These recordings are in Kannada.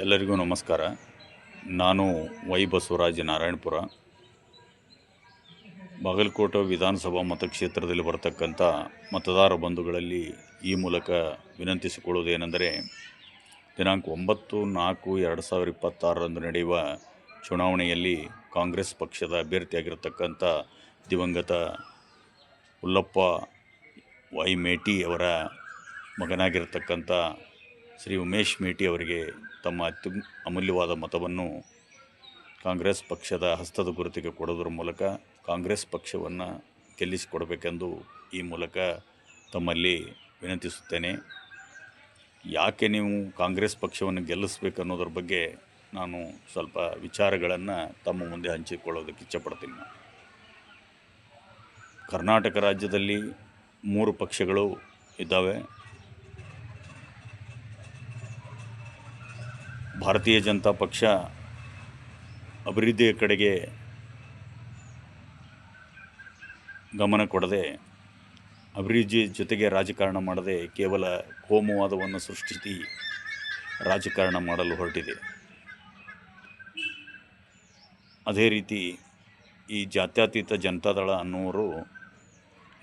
ಎಲ್ಲರಿಗೂ ನಮಸ್ಕಾರ. ನಾನು ವೈ ಬಸವರಾಜ ನಾರಾಯಣಪುರ, ಬಾಗಲಕೋಟೆ ವಿಧಾನಸಭಾ ಮತಕ್ಷೇತ್ರದಲ್ಲಿ ಬರತಕ್ಕಂಥ ಮತದಾರ ಬಂಧುಗಳಲ್ಲಿ ಈ ಮೂಲಕ ವಿನಂತಿಸಿಕೊಳ್ಳುವುದೇನೆಂದರೆ, ದಿನಾಂಕ 9/4/2026 ನಡೆಯುವ ಚುನಾವಣೆಯಲ್ಲಿ ಕಾಂಗ್ರೆಸ್ ಪಕ್ಷದ ಅಭ್ಯರ್ಥಿಯಾಗಿರ್ತಕ್ಕಂಥ ದಿವಂಗತ ಹುಲ್ಲಪ್ಪ ವೈ ಮೇಟಿ ಅವರ ಮಗನಾಗಿರ್ತಕ್ಕಂಥ ಶ್ರೀ ಉಮೇಶ್ ಮೇಟಿ ಅವರಿಗೆ ತಮ್ಮ ಅಮೂಲ್ಯವಾದ ಮತವನ್ನು ಕಾಂಗ್ರೆಸ್ ಪಕ್ಷದ ಹಸ್ತದ ಗುರುತಿಗೆ ಕೊಡೋದ್ರ ಮೂಲಕ ಕಾಂಗ್ರೆಸ್ ಪಕ್ಷವನ್ನು ಗೆಲ್ಲಿಸಿಕೊಡಬೇಕೆಂದು ಈ ಮೂಲಕ ತಮ್ಮಲ್ಲಿ ವಿನಂತಿಸುತ್ತೇನೆ. ಯಾಕೆ ನೀವು ಕಾಂಗ್ರೆಸ್ ಪಕ್ಷವನ್ನು ಗೆಲ್ಲಿಸಬೇಕು ಅನ್ನೋದ್ರ ಬಗ್ಗೆ ನಾನು ಸ್ವಲ್ಪ ವಿಚಾರಗಳನ್ನು ತಮ್ಮ ಮುಂದೆ ಹಂಚಿಕೊಳ್ಳೋದಕ್ಕೆ ಇಚ್ಛಪಡ್ತೀನಿ. ಕರ್ನಾಟಕ ರಾಜ್ಯದಲ್ಲಿ 3 ಪಕ್ಷಗಳು ಇದ್ದಾವೆ. ಭಾರತೀಯ ಜನತಾ ಪಕ್ಷ ಅಭಿವೃದ್ಧಿಯ ಕಡೆಗೆ ಗಮನ ಕೊಡದೆ, ಅಭಿವೃದ್ಧಿ ಜೊತೆಗೆ ರಾಜಕಾರಣ ಮಾಡದೆ ಕೇವಲ ಕೋಮುವಾದವನ್ನು ಸೃಷ್ಟಿಸಿ ರಾಜಕಾರಣ ಮಾಡಲು ಹೊರಟಿದೆ. ಅದೇ ರೀತಿ ಈ ಜಾತ್ಯತೀತ ಜನತಾದಳ ಅನ್ನೋರು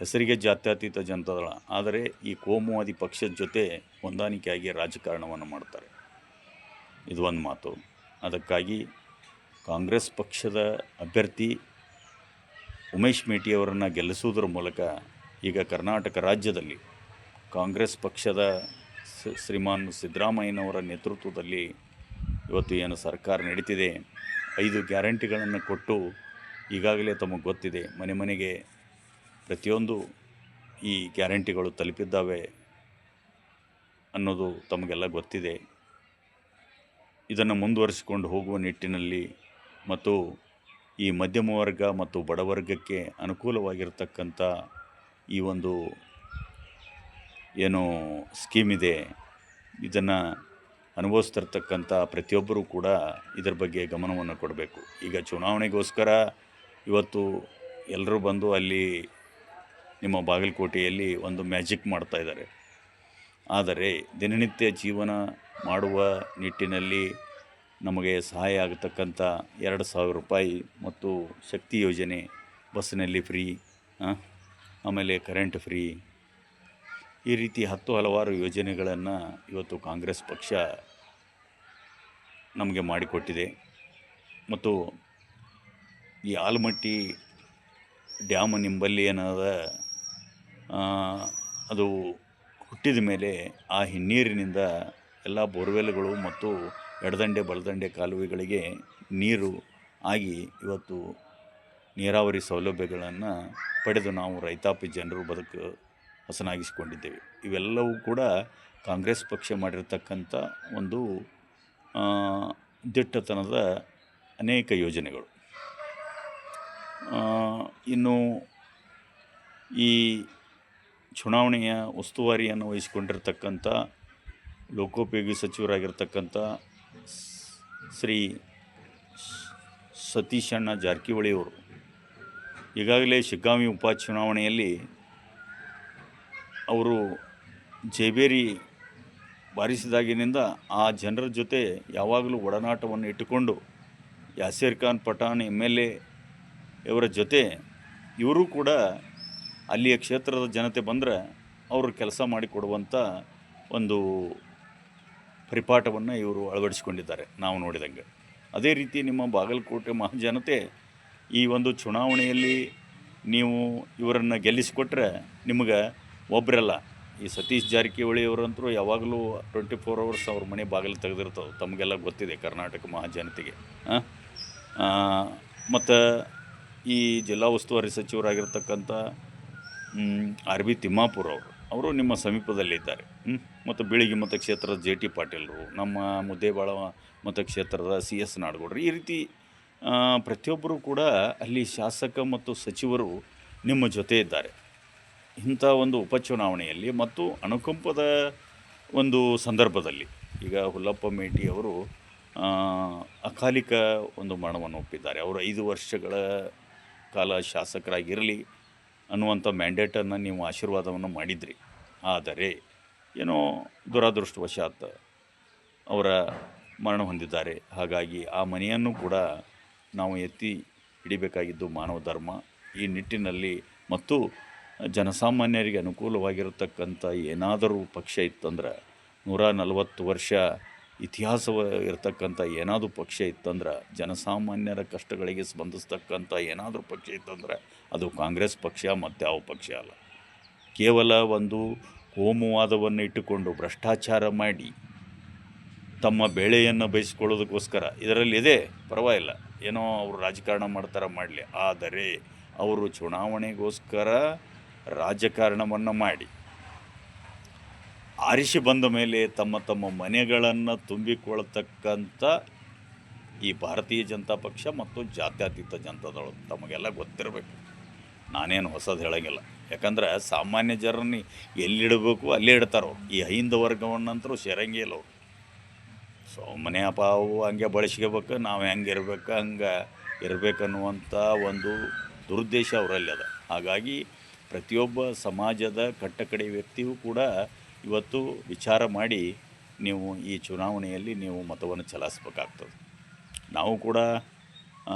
ಹೆಸರಿಗೆ ಜಾತ್ಯತೀತ ಜನತಾದಳ, ಆದರೆ ಈ ಕೋಮುವಾದಿ ಪಕ್ಷದ ಜೊತೆ ಹೊಂದಾಣಿಕೆಯಾಗಿ ರಾಜಕಾರಣವನ್ನು ಮಾಡ್ತಾರೆ. ಇದು ಒಂದು ಮಾತು. ಅದಕ್ಕಾಗಿ ಕಾಂಗ್ರೆಸ್ ಪಕ್ಷದ ಅಭ್ಯರ್ಥಿ ಉಮೇಶ್ ಮೇಟಿಯವರನ್ನು ಗೆಲ್ಲಿಸುವುದರ ಮೂಲಕ ಈಗ ಕರ್ನಾಟಕ ರಾಜ್ಯದಲ್ಲಿ ಕಾಂಗ್ರೆಸ್ ಪಕ್ಷದ ಶ್ರೀಮಾನ್ ಸಿದ್ದರಾಮಯ್ಯನವರ ನೇತೃತ್ವದಲ್ಲಿ ಇವತ್ತು ಏನು ಸರ್ಕಾರ ನಡೀತಿದೆ, 5 ಗ್ಯಾರಂಟಿಗಳನ್ನು ಕೊಟ್ಟು ಈಗಾಗಲೇ ತಮಗೆ ಗೊತ್ತಿದೆ, ಮನೆ ಮನೆಗೆ ಪ್ರತಿಯೊಂದು ಈ ಗ್ಯಾರಂಟಿಗಳು ತಲುಪಿದ್ದಾವೆ ಅನ್ನೋದು ತಮಗೆಲ್ಲ ಗೊತ್ತಿದೆ. ಇದನ್ನು ಮುಂದುವರಿಸಿಕೊಂಡು ಹೋಗುವ ನಿಟ್ಟಿನಲ್ಲಿ ಮತ್ತು ಈ ಮಧ್ಯಮ ವರ್ಗ ಮತ್ತು ಬಡವರ್ಗಕ್ಕೆ ಅನುಕೂಲವಾಗಿರ್ತಕ್ಕಂಥ ಈ ಒಂದು ಏನು ಸ್ಕೀಮ್ ಇದೆ, ಇದನ್ನು ಅನುಭವಿಸ್ತಿರ್ತಕ್ಕಂಥ ಪ್ರತಿಯೊಬ್ಬರೂ ಕೂಡ ಇದರ ಬಗ್ಗೆ ಗಮನವನ್ನು ಕೊಡಬೇಕು. ಈಗ ಚುನಾವಣೆಗೋಸ್ಕರ ಇವತ್ತು ಎಲ್ಲರೂ ಬಂದು ಅಲ್ಲಿ ನಿಮ್ಮ ಬಾಗಲಕೋಟೆಯಲ್ಲಿ ಒಂದು ಮ್ಯಾಜಿಕ್ ಮಾಡ್ತಾಯಿದ್ದಾರೆ. ಆದರೆ ದಿನನಿತ್ಯ ಜೀವನ ಮಾಡುವ ನಿಟ್ಟಿನಲ್ಲಿ ನಮಗೆ ಸಹಾಯ ಆಗತಕ್ಕಂಥ 2,000 ರೂಪಾಯಿ ಮತ್ತು ಶಕ್ತಿ ಯೋಜನೆ, ಬಸ್ಸಿನಲ್ಲಿ ಫ್ರೀ, ಆಮೇಲೆ ಕರೆಂಟ್ ಫ್ರೀ, ಈ ರೀತಿ ಹಲವಾರು ಯೋಜನೆಗಳನ್ನು ಇವತ್ತು ಕಾಂಗ್ರೆಸ್ ಪಕ್ಷ ನಮಗೆ ಮಾಡಿಕೊಟ್ಟಿದೆ. ಮತ್ತು ಈ ಆಲಮಟ್ಟಿ ಡ್ಯಾಮ್ ನಿಂಬಲ್ಲಿ ಏನದ ಅದು ಹುಟ್ಟಿದ ಮೇಲೆ ಆ ಹಿನ್ನೀರಿನಿಂದ ಎಲ್ಲ ಬೋರ್ವೆಲ್ಗಳು ಮತ್ತು ಎಡದಂಡೆ ಬಲದಂಡೆ ಕಾಲುವೆಗಳಿಗೆ ನೀರು ಆಗಿ ಇವತ್ತು ನೀರಾವರಿ ಸೌಲಭ್ಯಗಳನ್ನು ಪಡೆದು ನಾವು ರೈತಾಪಿ ಜನರು ಬದುಕು ಹಸನಾಗಿಸಿಕೊಂಡಿದ್ದೇವೆ. ಇವೆಲ್ಲವೂ ಕೂಡ ಕಾಂಗ್ರೆಸ್ ಪಕ್ಷ ಮಾಡಿರ್ತಕ್ಕಂಥ ಒಂದು ದಿಟ್ಟತನದ ಅನೇಕ ಯೋಜನೆಗಳು. ಇನ್ನು ಈ ಚುನಾವಣೆಯ ಉಸ್ತುವಾರಿಯನ್ನು ವಹಿಸಿಕೊಂಡಿರ್ತಕ್ಕಂಥ ಲೋಕೋಪಯೋಗಿ ಸಚಿವರಾಗಿರ್ತಕ್ಕಂಥ ಶ್ರೀ ಸತೀಶಣ್ಣ ಜಾರಕಿಹೊಳಿಯವರು ಈಗಾಗಲೇ ಶಿಗ್ಗಾಂವಿ ಉಪಚುನಾವಣೆಯಲ್ಲಿ ಅವರು ಜೇಬೇರಿ ಬಾರಿಸಿದಾಗಿನಿಂದ ಆ ಜನರ ಜೊತೆ ಯಾವಾಗಲೂ ಒಡನಾಟವನ್ನು ಇಟ್ಟುಕೊಂಡು ಯಾಸೀರ್ ಖಾನ್ ಪಠಾಣ್ MLA ಇವರ ಜೊತೆ ಇವರು ಕೂಡ ಅಲ್ಲಿಯ ಕ್ಷೇತ್ರದ ಜನತೆ ಬಂದರೆ ಅವರು ಕೆಲಸ ಮಾಡಿಕೊಡುವಂಥ ಒಂದು ಪರಿಪಾಠವನ್ನು ಇವರು ಅಳವಡಿಸಿಕೊಂಡಿದ್ದಾರೆ ನಾವು ನೋಡಿದಂಗೆ. ಅದೇ ರೀತಿ ನಿಮ್ಮ ಬಾಗಲಕೋಟೆ ಮಹಾಜನತೆ ಈ ಒಂದು ಚುನಾವಣೆಯಲ್ಲಿ ನೀವು ಇವರನ್ನು ಗೆಲ್ಲಿಸಿಕೊಟ್ರೆ ನಿಮಗೆ ಒಬ್ಬರಲ್ಲ, ಈ ಸತೀಶ್ ಜಾರಕಿಹೊಳಿ ಅವರಂತರೂ ಯಾವಾಗಲೂ 24 hours ಅವ್ರ ಮನೆ ಬಾಗಿಲು ತೆಗೆದಿರ್ತವೆ, ತಮಗೆಲ್ಲ ಗೊತ್ತಿದೆ ಕರ್ನಾಟಕ ಮಹಾಜನತೆಗೆ. ಮತ್ತು ಈ ಜಿಲ್ಲಾ ಉಸ್ತುವಾರಿ ಸಚಿವರಾಗಿರ್ತಕ್ಕಂಥ RB ತಿಮ್ಮಾಪುರ ಅವರು ನಿಮ್ಮ ಸಮೀಪದಲ್ಲಿದ್ದಾರೆ. ಮತ್ತು ಬೀಳಿಗಿ ಮತಕ್ಷೇತ್ರದ JT ಪಾಟೀಲರು, ನಮ್ಮ ಮುದ್ದೇಬಾಳ ಮತಕ್ಷೇತ್ರದ CS ನಾಡಗೌಡರು, ಈ ರೀತಿ ಪ್ರತಿಯೊಬ್ಬರೂ ಕೂಡ ಅಲ್ಲಿ ಶಾಸಕ ಮತ್ತು ಸಚಿವರು ನಿಮ್ಮ ಜೊತೆ ಇದ್ದಾರೆ. ಇಂಥ ಒಂದು ಉಪಚುನಾವಣೆಯಲ್ಲಿ ಮತ್ತು ಅನುಕಂಪದ ಒಂದು ಸಂದರ್ಭದಲ್ಲಿ ಈಗ ಹುಲ್ಲಪ್ಪ ಮೇಟಿ ಅವರು ಅಕಾಲಿಕ ಒಂದು ಮರಣವನ್ನು ಒಪ್ಪಿದ್ದಾರೆ. ಅವರು 5 ವರ್ಷಗಳ ಕಾಲ ಶಾಸಕರಾಗಿರಲಿ ಅನ್ನುವಂಥ ಮ್ಯಾಂಡೇಟನ್ನು ನೀವು ಆಶೀರ್ವಾದವನ್ನು ಮಾಡಿದ್ರಿ. ಆದರೆ ಏನೋ ದುರದೃಷ್ಟವಶಾತ್ ಅವರ ಮರಣ ಹೊಂದಿದ್ದಾರೆ. ಹಾಗಾಗಿ ಆ ಮನೆಯನ್ನು ಕೂಡ ನಾವು ಎತ್ತಿ ಹಿಡಿಬೇಕಾಗಿದ್ದು ಮಾನವ ಧರ್ಮ. ಈ ನಿಟ್ಟಿನಲ್ಲಿ ಮತ್ತು ಜನಸಾಮಾನ್ಯರಿಗೆ ಅನುಕೂಲವಾಗಿರತಕ್ಕಂಥ ಏನಾದರೂ ಪಕ್ಷ ಇತ್ತಂದ್ರೆ 140 ವರ್ಷ ಇತಿಹಾಸ ಇರತಕ್ಕಂಥ ಏನಾದರೂ ಪಕ್ಷ ಇತ್ತಂದ್ರೆ, ಜನಸಾಮಾನ್ಯರ ಕಷ್ಟಗಳಿಗೆ ಸ್ಪಂದಿಸ್ತಕ್ಕಂಥ ಏನಾದರೂ ಪಕ್ಷ ಇತ್ತಂದ್ರೆ ಅದು ಕಾಂಗ್ರೆಸ್ ಪಕ್ಷ, ಮತ್ತು ಯಾವ ಪಕ್ಷ ಅಲ್ಲ. ಕೇವಲ ಒಂದು ಕೋಮುವಾದವನ್ನು ಇಟ್ಟುಕೊಂಡು ಭ್ರಷ್ಟಾಚಾರ ಮಾಡಿ ತಮ್ಮ ಬೇಳೆಯನ್ನು ಬಯಸಿಕೊಳ್ಳೋದಕ್ಕೋಸ್ಕರ ಇದರಲ್ಲಿದೆ, ಪರವಾಗಿಲ್ಲ, ಏನೋ ಅವರು ರಾಜಕಾರಣ ಮಾಡ್ತಾರೆ ಮಾಡಲಿ. ಆದರೆ ಅವರು ಚುನಾವಣೆಗೋಸ್ಕರ ರಾಜಕಾರಣವನ್ನು ಮಾಡಿ ಆರಿಸಿ ಬಂದ ಮೇಲೆ ತಮ್ಮ ತಮ್ಮ ಮನೆಗಳನ್ನು ತುಂಬಿಕೊಳ್ತಕ್ಕಂಥ ಈ ಭಾರತೀಯ ಜನತಾ ಪಕ್ಷ ಮತ್ತು ಜಾತ್ಯತೀತ ಜನತಾದಳು ತಮಗೆಲ್ಲ ಗೊತ್ತಿರಬೇಕು. ನಾನೇನು ಹೊಸದು ಹೇಳೋಂಗಿಲ್ಲ. ಯಾಕಂದ್ರೆ ಸಾಮಾನ್ಯ ಜನರನ್ನ ಎಲ್ಲಿಡಬೇಕು ಅಲ್ಲೇ ಇಡ್ತಾರೋ. ಈ ಹೈಂದ ವರ್ಗವನ್ನಂತರೂ ಸೇರಂಗೇ ಇಲ್ಲ ಅವರು. ಸೊ ಮನೆ ಅಪಾವು ಹಂಗೆ ಬಳಸ್ಕೋಬೇಕು, ನಾವು ಹೆಂಗೆ ಇರಬೇಕು ಹಂಗೆ ಇರಬೇಕನ್ನುವಂಥ ಒಂದು ದುರುದ್ದೇಶ ಅವರಲ್ಲಿ ಅದ. ಹಾಗಾಗಿ ಪ್ರತಿಯೊಬ್ಬ ಸಮಾಜದ ಕಟ್ಟಕಡೆ ವ್ಯಕ್ತಿಯೂ ಕೂಡ ಇವತ್ತು ವಿಚಾರ ಮಾಡಿ ನೀವು ಈ ಚುನಾವಣೆಯಲ್ಲಿ ನೀವು ಮತವನ್ನು ಚಲಾಯಿಸ್ಬೇಕಾಗ್ತದೆ. ನಾವು ಕೂಡ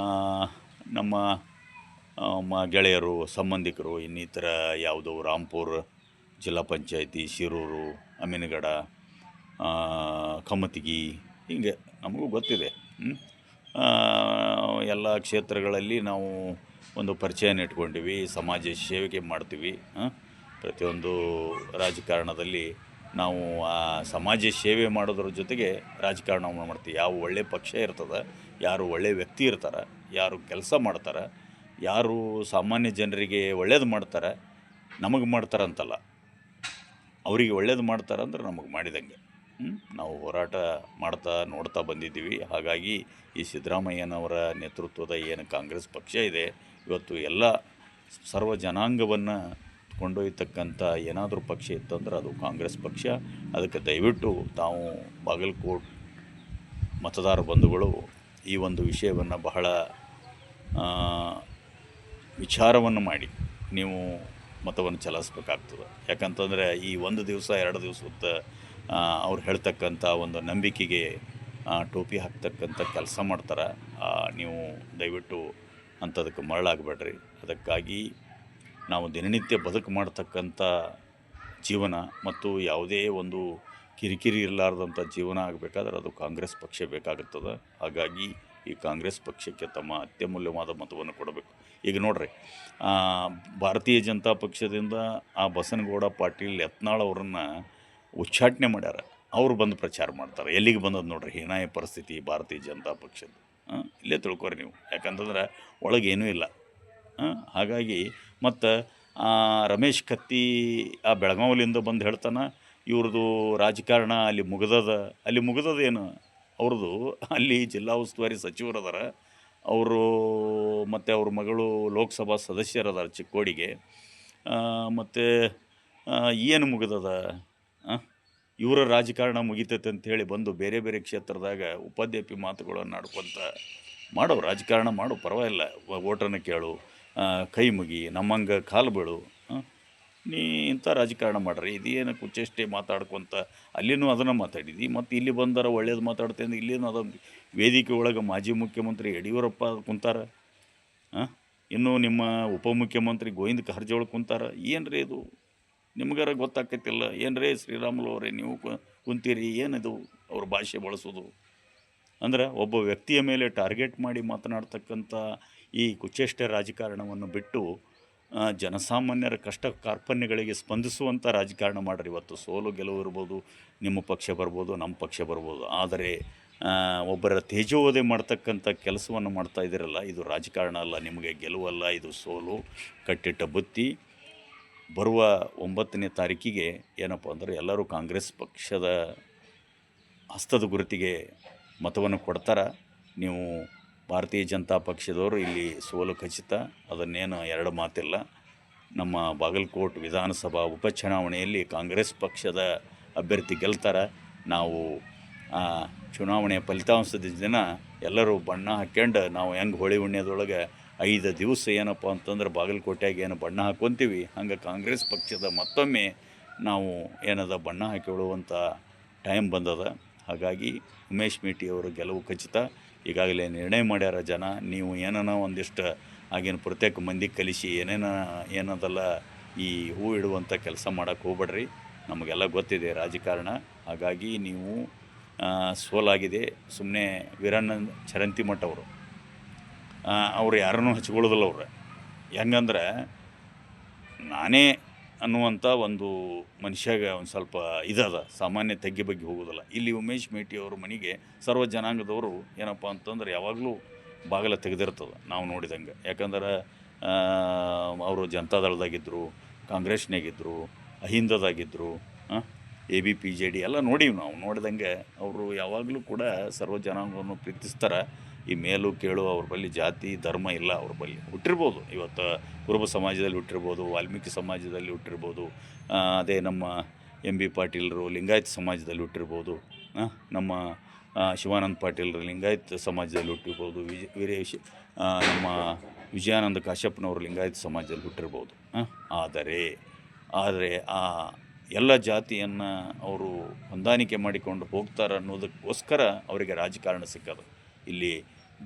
ನಮ್ಮ ಗೆಳೆಯರು, ಸಂಬಂಧಿಕರು, ಇನ್ನಿತರ ಯಾವುದು ರಾಂಪುರ ಜಿಲ್ಲಾ ಪಂಚಾಯತಿ, ಶಿರೂರು, ಅಮೀನಗಡ, ಕಮತಗಿ, ಹೀಗೆ ನಮಗೂ ಗೊತ್ತಿದೆ. ಎಲ್ಲ ಕ್ಷೇತ್ರಗಳಲ್ಲಿ ನಾವು ಒಂದು ಪರಿಚಯನ ಇಟ್ಕೊಂಡಿವಿ, ಸಮಾಜ ಸೇವೆ ಮಾಡ್ತೀವಿ. ಪ್ರತಿಯೊಂದು ರಾಜಕಾರಣದಲ್ಲಿ ನಾವು ಆ ಸಮಾಜ ಸೇವೆ ಮಾಡೋದ್ರ ಜೊತೆಗೆ ರಾಜಕಾರಣವನ್ನು ಮಾಡ್ತೀವಿ. ಯಾವ ಒಳ್ಳೆಯ ಪಕ್ಷ ಇರ್ತದೆ, ಯಾರು ಒಳ್ಳೆಯ ವ್ಯಕ್ತಿ ಇರ್ತಾರೆ, ಯಾರು ಕೆಲಸ ಮಾಡ್ತಾರೆ, ಯಾರು ಸಾಮಾನ್ಯ ಜನರಿಗೆ ಒಳ್ಳೇದು ಮಾಡ್ತಾರೆ, ನಮಗೆ ಮಾಡ್ತಾರಂತಲ್ಲ, ಅವರಿಗೆ ಒಳ್ಳೇದು ಮಾಡ್ತಾರಂದ್ರೆ ನಮಗೆ ಮಾಡಿದಂಗೆ. ನಾವು ಹೋರಾಟ ಮಾಡ್ತಾ ನೋಡ್ತಾ ಬಂದಿದ್ದೀವಿ. ಹಾಗಾಗಿ ಈ ಸಿದ್ದರಾಮಯ್ಯನವರ ನೇತೃತ್ವದ ಏನು ಕಾಂಗ್ರೆಸ್ ಪಕ್ಷ ಇದೆ, ಇವತ್ತು ಎಲ್ಲ ಸರ್ವ ಜನಾಂಗವನ್ನು ಕೊಂಡೊಯ್ಯತಕ್ಕಂಥ ಏನಾದರೂ ಪಕ್ಷ ಇತ್ತಂದ್ರೆ ಅದು ಕಾಂಗ್ರೆಸ್ ಪಕ್ಷ. ಅದಕ್ಕೆ ದಯವಿಟ್ಟು ತಾವು ಬಾಗಲಕೋಟ್ ಮತದಾರ ಬಂಧುಗಳು ಈ ಒಂದು ವಿಷಯವನ್ನು ಬಹಳ ವಿಚಾರವನ್ನು ಮಾಡಿ ನೀವು ಮತವನ್ನು ಚಲಾಯಿಸ್ಬೇಕಾಗ್ತದೆ. ಯಾಕಂತಂದರೆ ಈ ಒಂದು ದಿವಸ 2 ದಿವಸದ ಅವ್ರು ಹೇಳ್ತಕ್ಕಂಥ ಒಂದು ನಂಬಿಕೆಗೆ ಟೋಪಿ ಹಾಕ್ತಕ್ಕಂಥ ಕೆಲಸ ಮಾಡ್ತಾರೆ. ನೀವು ದಯವಿಟ್ಟು ಅಂಥದಕ್ಕೆ ಮರಳಾಗಬೇಡ್ರಿ. ಅದಕ್ಕಾಗಿ ನಾವು ದಿನನಿತ್ಯ ಬದುಕು ಮಾಡ್ತಕ್ಕಂಥ ಜೀವನ ಮತ್ತು ಯಾವುದೇ ಒಂದು ಕಿರಿಕಿರಿ ಇರಲಾರ್ದಂಥ ಜೀವನ ಆಗಬೇಕಾದ್ರೆ ಅದು ಕಾಂಗ್ರೆಸ್ ಪಕ್ಷ ಬೇಕಾಗುತ್ತದೆ. ಹಾಗಾಗಿ ಈ ಕಾಂಗ್ರೆಸ್ ಪಕ್ಷಕ್ಕೆ ತಮ್ಮ ಅತ್ಯಮೂಲ್ಯವಾದ ಮತವನ್ನು ಕೊಡಬೇಕು. ಈಗ ನೋಡಿರಿ, ಭಾರತೀಯ ಜನತಾ ಪಕ್ಷದಿಂದ ಆ ಬಸನಗೌಡ ಪಾಟೀಲ್ ಯತ್ನಾಳ್ ಅವರನ್ನು ಉಚ್ಚಾಟನೆ ಮಾಡ್ಯಾರ. ಅವರು ಬಂದು ಪ್ರಚಾರ ಮಾಡ್ತಾರೆ. ಎಲ್ಲಿಗೆ ಬಂದದ್ದು ನೋಡ್ರಿ ಹೀನಾಯ ಪರಿಸ್ಥಿತಿ ಭಾರತೀಯ ಜನತಾ ಪಕ್ಷದ. ಇಲ್ಲೇ ತಿಳ್ಕೊರಿ ನೀವು, ಯಾಕಂತಂದ್ರೆ ಒಳಗೇನೂ ಇಲ್ಲ. ಹಾಗಾಗಿ ಮತ್ತು ರಮೇಶ್ ಕತ್ತಿ ಆ ಬೆಳಗಾವಿಲಿಂದ ಬಂದು ಹೇಳ್ತಾನೆ ಇವ್ರದ್ದು ರಾಜಕಾರಣ ಅಲ್ಲಿ ಮುಗಿದದೇನು ಅವ್ರದ್ದು. ಅಲ್ಲಿ ಜಿಲ್ಲಾ ಉಸ್ತುವಾರಿ ಸಚಿವರದಾರ ಅವರು, ಮತ್ತು ಅವ್ರ ಮಗಳು ಲೋಕಸಭಾ ಸದಸ್ಯರದಾರ ಚಿಕ್ಕೋಡಿಗೆ. ಮತ್ತು ಏನು ಮುಗಿದದ? ಇವರ ರಾಜಕಾರಣ ಮುಗಿತೈತೆ ಅಂಥೇಳಿ ಬಂದು ಬೇರೆ ಬೇರೆ ಕ್ಷೇತ್ರದಾಗ ಉಪಾಧ್ಯಕ್ಷ ಮಾತುಗಳನ್ನು ಆಡ್ಕೊತ ಮಾಡೋ ರಾಜಕಾರಣ ಮಾಡು, ಪರವಾಗಿಲ್ಲ. ಓಟನ್ನು ಕೇಳು, ಕೈ ಮುಗಿ, ನಮ್ಮಂಗೆ ಕಾಲು ಬೀಳು. ನೀ ಇಂಥ ರಾಜಕಾರಣ ಮಾಡ್ರಿ. ಇದೇನು ಕುಚ್ಚೆಷ್ಟೇ ಮಾತಾಡ್ಕೊತ ಅಲ್ಲಿನೂ ಅದನ್ನು ಮಾತಾಡಿದ್ವಿ. ಮತ್ತು ಇಲ್ಲಿ ಬಂದಾರ ಒಳ್ಳೇದು ಮಾತಾಡ್ತೇನೆ, ಇಲ್ಲಿನೂ ಅದೊಂದು ವೇದಿಕೆ ಒಳಗೆ ಮಾಜಿ ಮುಖ್ಯಮಂತ್ರಿ ಯಡಿಯೂರಪ್ಪ ಕುಂತಾರ. ಇನ್ನೂ ನಿಮ್ಮ ಉಪಮುಖ್ಯಮಂತ್ರಿ ಗೋವಿಂದ ಕಾರಜೋಳ ಕುಂತಾರ. ಏನು ರೀ ಇದು? ನಿಮ್ಗಾರ ಗೊತ್ತಾಗ್ತಿಲ್ಲ ಏನು ರೀ ಶ್ರೀರಾಮುಲು ಅವರೇ, ನೀವು ಕುಂತೀರಿ, ಏನಿದು ಅವ್ರ ಭಾಷೆ ಬಳಸೋದು? ಅಂದ್ರೆ ಒಬ್ಬ ವ್ಯಕ್ತಿಯ ಮೇಲೆ ಟಾರ್ಗೆಟ್ ಮಾಡಿ ಮಾತನಾಡ್ತಕ್ಕಂಥ ಈ ಕುಚೇಷ್ಟೆ ರಾಜಕಾರಣವನ್ನು ಬಿಟ್ಟು ಜನಸಾಮಾನ್ಯರ ಕಷ್ಟ ಕಾರ್ಪಣ್ಯಗಳಿಗೆ ಸ್ಪಂದಿಸುವಂಥ ರಾಜಕಾರಣ ಮಾಡಿರಿ. ಇವತ್ತು ಸೋಲು ಗೆಲುವು ಇರ್ಬೋದು, ನಿಮ್ಮ ಪಕ್ಷ ಬರ್ಬೋದು, ನಮ್ಮ ಪಕ್ಷ ಬರ್ಬೋದು. ಆದರೆ ಒಬ್ಬರ ತೇಜೋವಧೆ ಮಾಡ್ತಕ್ಕಂಥ ಕೆಲಸವನ್ನು ಮಾಡ್ತಾ ಇದ್ದೀರಲ್ಲ, ಇದು ರಾಜಕಾರಣ ಅಲ್ಲ, ನಿಮಗೆ ಗೆಲುವಲ್ಲ, ಇದು ಸೋಲು, ಕಟ್ಟಿಟ್ಟ ಬುತ್ತಿ. ಬರುವ 9ನೇ ತಾರೀಕಿಗೆ ಏನಪ್ಪ ಅಂದರೆ ಎಲ್ಲರೂ ಕಾಂಗ್ರೆಸ್ ಪಕ್ಷದ ಹಸ್ತದ ಗುರುತಿಗೆ ಮತವನ್ನು ಕೊಡ್ತಾರೆ. ನೀವು ಭಾರತೀಯ ಜನತಾ ಪಕ್ಷದವರು ಇಲ್ಲಿ ಸೋಲು ಖಚಿತ, ಅದನ್ನೇನು 2 ಮಾತಿಲ್ಲ. ನಮ್ಮ ಬಾಗಲಕೋಟ್ ವಿಧಾನಸಭಾ ಉಪಚುನಾವಣೆಯಲ್ಲಿ ಕಾಂಗ್ರೆಸ್ ಪಕ್ಷದ ಅಭ್ಯರ್ಥಿ ಗೆಲ್ತಾರೆ. ನಾವು ಚುನಾವಣೆಯ ಫಲಿತಾಂಶದ ದಿನ ಎಲ್ಲರೂ ಬಣ್ಣ ಹಾಕ್ಯಂಡು ನಾವು ಹೆಂಗೆ ಹೋಳಿ ಹುಣ್ಣಿಮೆದೊಳಗೆ 5 ದಿವಸ ಏನಪ್ಪ ಅಂತಂದ್ರೆ ಬಾಗಲಕೋಟೆಯಾಗ ಏನು ಬಣ್ಣ ಹಾಕ್ಕೊತೀವಿ, ಹಂಗೆ ಕಾಂಗ್ರೆಸ್ ಪಕ್ಷದ ಮತ್ತೊಮ್ಮೆ ನಾವು ಏನದ ಬಣ್ಣ ಹಾಕಿಕೊಳ್ಳುವಂಥ ಟೈಮ್ ಬಂದದ. ಹಾಗಾಗಿ ಉಮೇಶ್ ಮೇಟಿಯವರು ಗೆಲುವು ಖಚಿತ. ಈಗಾಗಲೇ ನಿರ್ಣಯ ಮಾಡ್ಯಾರ ಜನ. ನೀವು ಏನೋ ಒಂದಿಷ್ಟು ಆಗಿನ ಪ್ರತ್ಯೇಕ ಮಂದಿ ಕಲಿಸಿ ಏನದಲ್ಲ ಈ ಹೂ ಇಡುವಂಥ ಕೆಲಸ ಮಾಡೋಕ್ಕೆ ಹೋಗ್ಬೇಡ್ರಿ. ನಮಗೆಲ್ಲ ಗೊತ್ತಿದೆ ರಾಜಕಾರಣ. ಹಾಗಾಗಿ ನೀವು ಸೋಲಾಗಿದೆ. ಸುಮ್ಮನೆ ವೀರಾನಂದ ಚರಂತಿಮಠ ಅವರು ಯಾರನ್ನೂ ಹಚ್ಕೊಳ್ಳೋದಿಲ್ಲ. ಅವ್ರು ಹೆಂಗಂದ್ರೆ ನಾನೇ ಅನ್ನುವಂಥ ಒಂದು ಮನುಷ್ಯಾಗ ಒಂದು ಸ್ವಲ್ಪ ಇದದ, ಸಾಮಾನ್ಯ ತಗ್ಗಿ ಬಗ್ಗೆ ಹೋಗೋದಿಲ್ಲ. ಇಲ್ಲಿ ಉಮೇಶ್ ಮೇಟಿ ಅವ್ರ ಮನೆಗೆ ಸರ್ವ ಜನಾಂಗದವರು ಏನಪ್ಪ ಅಂತಂದ್ರೆ ಯಾವಾಗಲೂ ಬಾಗಿಲ ತೆಗೆದಿರ್ತದೆ ನಾವು ನೋಡಿದಂಗೆ. ಯಾಕಂದ್ರೆ ಅವರು ಜನತಾದಳದಾಗಿದ್ದರು, ಕಾಂಗ್ರೆಸ್ನಾಗಿದ್ದರು, ಅಹಿಂದದಾಗಿದ್ದರು, ABPJD ಎಲ್ಲ ನೋಡೀವಿ ನಾವು. ನೋಡಿದಂಗೆ ಅವರು ಯಾವಾಗಲೂ ಕೂಡ ಸರ್ವ ಜನಾಂಗವನ್ನು ಪ್ರೀತಿಸ್ತಾರೆ. ಈ ಮೇಲು ಕೇಳು ಅವ್ರ ಬಳಿ ಜಾತಿ ಧರ್ಮ ಇಲ್ಲ. ಅವ್ರ ಬಳಿ ಹುಟ್ಟಿರ್ಬೋದು, ಇವತ್ತು ಕುರುಬ ಸಮಾಜದಲ್ಲಿ ಹುಟ್ಟಿರ್ಬೋದು, ವಾಲ್ಮೀಕಿ ಸಮಾಜದಲ್ಲಿ ಹುಟ್ಟಿರ್ಬೋದು, ಅದೇ ನಮ್ಮ MB ಪಾಟೀಲರು ಲಿಂಗಾಯತ ಸಮಾಜದಲ್ಲಿ ಹುಟ್ಟಿರ್ಬೋದು, ನಮ್ಮ ಶಿವಾನಂದ ಪಾಟೀಲರು ಲಿಂಗಾಯತ ಸಮಾಜದಲ್ಲಿ ಹುಟ್ಟಿರ್ಬೋದು, ನಮ್ಮ ವಿಜಯಾನಂದ ಕಾಶ್ಯಪ್ಪನವರು ಲಿಂಗಾಯತ ಸಮಾಜದಲ್ಲಿ ಹುಟ್ಟಿರ್ಬೋದು. ಆದರೆ ಆ ಎಲ್ಲ ಜಾತಿಯನ್ನು ಅವರು ಹೊಂದಾಣಿಕೆ ಮಾಡಿಕೊಂಡು ಹೋಗ್ತಾರೆ ಅನ್ನೋದಕ್ಕೋಸ್ಕರ ಅವರಿಗೆ ರಾಜಕಾರಣ ಸಿಕ್ಕದು. ಇಲ್ಲಿ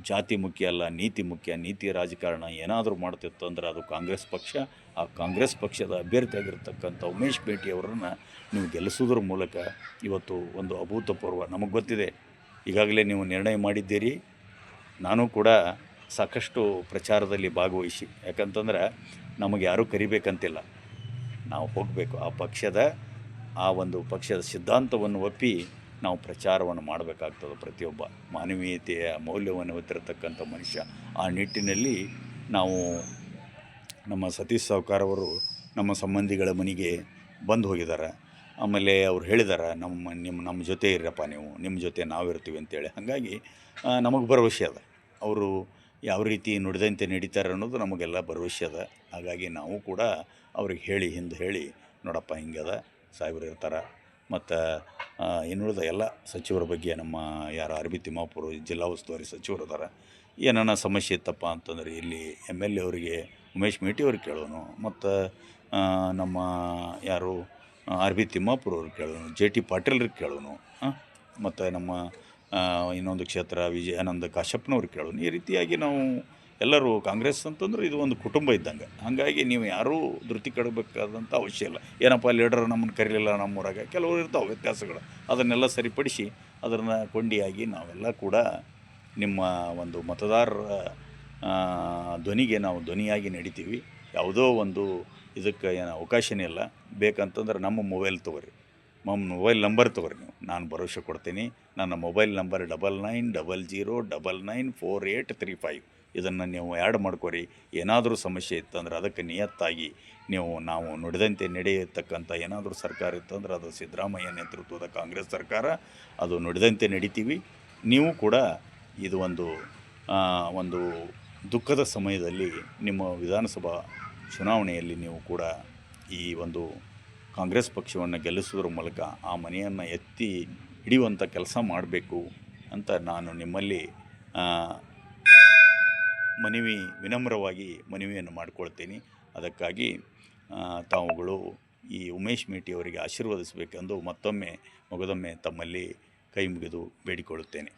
ಜಾತಿ ಮುಖ್ಯ ಅಲ್ಲ, ನೀತಿ ಮುಖ್ಯ. ನೀತಿ ರಾಜಕಾರಣ ಏನಾದರೂ ಮಾಡ್ತಿತ್ತು ಅಂದ್ರೆ ಅದು ಕಾಂಗ್ರೆಸ್ ಪಕ್ಷ. ಆ ಕಾಂಗ್ರೆಸ್ ಪಕ್ಷದ ಅಭ್ಯರ್ಥಿಯಾಗಿರ್ತಕ್ಕಂಥ ಉಮೇಶ್ ಮೇಟಿ ಅವರನ್ನು ನೀವು ಗೆಲ್ಲಿಸೋದ್ರ ಮೂಲಕ ಇವತ್ತು ಒಂದು ಅಭೂತಪೂರ್ವ, ನಮಗೆ ಗೊತ್ತಿದೆ ಈಗಾಗಲೇ ನೀವು ನಿರ್ಣಯ ಮಾಡಿದ್ದೀರಿ. ನಾನು ಕೂಡ ಸಾಕಷ್ಟು ಪ್ರಚಾರದಲ್ಲಿ ಭಾಗವಹಿಸಿ, ಯಾಕಂತಂದ್ರೆ ನಮಗೆ ಯಾರೂ ಕರಿಬೇಕಂತಿಲ್ಲ, ನಾವು ಹೋಗಬೇಕು. ಆ ಒಂದು ಪಕ್ಷದ ಸಿದ್ಧಾಂತವನ್ನು ಒಪ್ಪಿ ನಾವು ಪ್ರಚಾರವನ್ನು ಮಾಡಬೇಕಾಗ್ತದೆ. ಪ್ರತಿಯೊಬ್ಬ ಮಾನವೀಯತೆಯ ಮೌಲ್ಯವನ್ನು ಹೊತ್ತಿರತಕ್ಕಂಥ ಮನುಷ್ಯ. ಆ ನಿಟ್ಟಿನಲ್ಲಿ ನಾವು ನಮ್ಮ ಸತೀಶ್ ಸಾವ್ಕಾರವರು ನಮ್ಮ ಸಂಬಂಧಿಗಳ ಮನೆಗೆ ಬಂದು ಹೋಗಿದ್ದಾರೆ. ಆಮೇಲೆ ಅವ್ರು ಹೇಳಿದ್ದಾರೆ, ನಮ್ಮ ಜೊತೆ ಇರಪ್ಪ, ನಿಮ್ಮ ಜೊತೆ ನಾವಿರ್ತೀವಿ ಅಂತೇಳಿ. ಹಾಗಾಗಿ ನಮಗೆ ಭರವಸೆ ಅದ, ಅವರು ಯಾವ ರೀತಿ ನುಡಿದಂತೆ ನಡೀತಾರೆ ಅನ್ನೋದು ನಮಗೆಲ್ಲ ಭರವಸೆ ಅದ. ಹಾಗಾಗಿ ನಾವು ಕೂಡ ಅವ್ರಿಗೆ ಹಿಂದೆ ಹೇಳಿ ನೋಡಪ್ಪ ಹಿಂಗದ, ಸಾಹೇಬ್ರು ಇರ್ತಾರೆ. ಮತ್ತು ಇನ್ನುಳಿದ ಎಲ್ಲ ಸಚಿವರ ಬಗ್ಗೆ ನಮ್ಮ ಯಾರು RB ತಿಮ್ಮಾಪುರ ಜಿಲ್ಲಾ ಉಸ್ತುವಾರಿ ಸಚಿವರು ಅದಾರ, ಏನಾನ ಸಮಸ್ಯೆ ಇತ್ತಪ್ಪ ಅಂತಂದರೆ ಇಲ್ಲಿ MLA ಅವರಿಗೆ ಉಮೇಶ್ ಮೇಟಿ ಅವ್ರಿಗೆ ಕೇಳೋನು, ಮತ್ತು ನಮ್ಮ ಯಾರು RB ತಿಮ್ಮಾಪುರ ಅವ್ರಿಗೆ ಕೇಳೋನು, JT ಪಾಟೀಲ್ರಿಗೆ ಕೇಳೋನು, ಮತ್ತು ನಮ್ಮ ಇನ್ನೊಂದು ಕ್ಷೇತ್ರ ವಿಜಯಾನಂದ ಕಾಶ್ಯಪ್ಪನವ್ರಿಗೆ ಕೇಳೋನು. ಈ ರೀತಿಯಾಗಿ ನಾವು ಎಲ್ಲರೂ ಕಾಂಗ್ರೆಸ್ ಅಂತಂದ್ರೆ ಇದು ಒಂದು ಕುಟುಂಬ ಇದ್ದಂಗೆ. ಹಾಗಾಗಿ ನೀವು ಯಾರೂ ಧೃತಿ ಕೆಡಬೇಕಾದಂಥ ಅವಶ್ಯ ಇಲ್ಲ. ಏನಪ್ಪ ಲೀಡರ್ ನಮ್ಮನ್ನು ಕರೀಲಿಲ್ಲ ನಮ್ಮೂರಾಗ, ಕೆಲವರು ಇರ್ತಾವೆ ವ್ಯತ್ಯಾಸಗಳು, ಅದನ್ನೆಲ್ಲ ಸರಿಪಡಿಸಿ ಅದನ್ನು ಕೊಂಡಿಯಾಗಿ ನಾವೆಲ್ಲ ಕೂಡ ನಿಮ್ಮ ಒಂದು ಮತದಾರರ ಧ್ವನಿಗೆ ನಾವು ಧ್ವನಿಯಾಗಿ ನಡಿತೀವಿ. ಯಾವುದೋ ಒಂದು ಇದಕ್ಕೆ ಏನು ಅವಕಾಶನೇ ಇಲ್ಲ. ಬೇಕಂತಂದ್ರೆ ನಮ್ಮ ಮೊಬೈಲ್ ತೊಗೊರಿ, ಮೊಬೈಲ್ ನಂಬರ್ ತೊಗೊರಿ ನೀವು, ನಾನು ಭರವಸೆ ಕೊಡ್ತೀನಿ. ನನ್ನ ಮೊಬೈಲ್ ನಂಬರ್ 9900994835. ಇದನ್ನು ನೀವು ಆ್ಯಡ್ ಮಾಡ್ಕೊರಿ. ಏನಾದರೂ ಸಮಸ್ಯೆ ಇತ್ತಂದ್ರೆ ಅದಕ್ಕೆ ನಿಯತ್ತಾಗಿ ನಾವು ನುಡಿದಂತೆ ನಡೆಯತಕ್ಕಂಥ ಏನಾದರೂ ಸರ್ಕಾರ ಇತ್ತಂದ್ರೆ ಅದು ಸಿದ್ದರಾಮಯ್ಯ ನೇತೃತ್ವದ ಕಾಂಗ್ರೆಸ್ ಸರ್ಕಾರ, ಅದು ನುಡಿದಂತೆ ನಡಿತೀವಿ. ನೀವು ಕೂಡ ಇದು ಒಂದು ದುಃಖದ ಸಮಯದಲ್ಲಿ ನಿಮ್ಮ ವಿಧಾನಸಭಾ ಚುನಾವಣೆಯಲ್ಲಿ ನೀವು ಕೂಡ ಈ ಒಂದು ಕಾಂಗ್ರೆಸ್ ಪಕ್ಷವನ್ನು ಗೆಲ್ಲಿಸೋದ್ರ ಮೂಲಕ ಆ ಮನೆಯನ್ನು ಎತ್ತಿ ಹಿಡಿಯುವಂಥ ಕೆಲಸ ಮಾಡಬೇಕು ಅಂತ ನಾನು ನಿಮ್ಮಲ್ಲಿ ವಿನಮ್ರವಾಗಿ ಮನವಿಯನ್ನು ಮಾಡಿಕೊಳ್ತೀನಿ. ಅದಕ್ಕಾಗಿ ತಾವುಗಳು ಈ ಉಮೇಶ್ ಮೇಟಿ ಅವರಿಗೆ ಆಶೀರ್ವದಿಸಬೇಕೆಂದು ಮಗದೊಮ್ಮೆ ತಮ್ಮಲ್ಲಿ ಕೈ ಮುಗಿದು ಬೇಡಿಕೊಳ್ಳುತ್ತೇನೆ.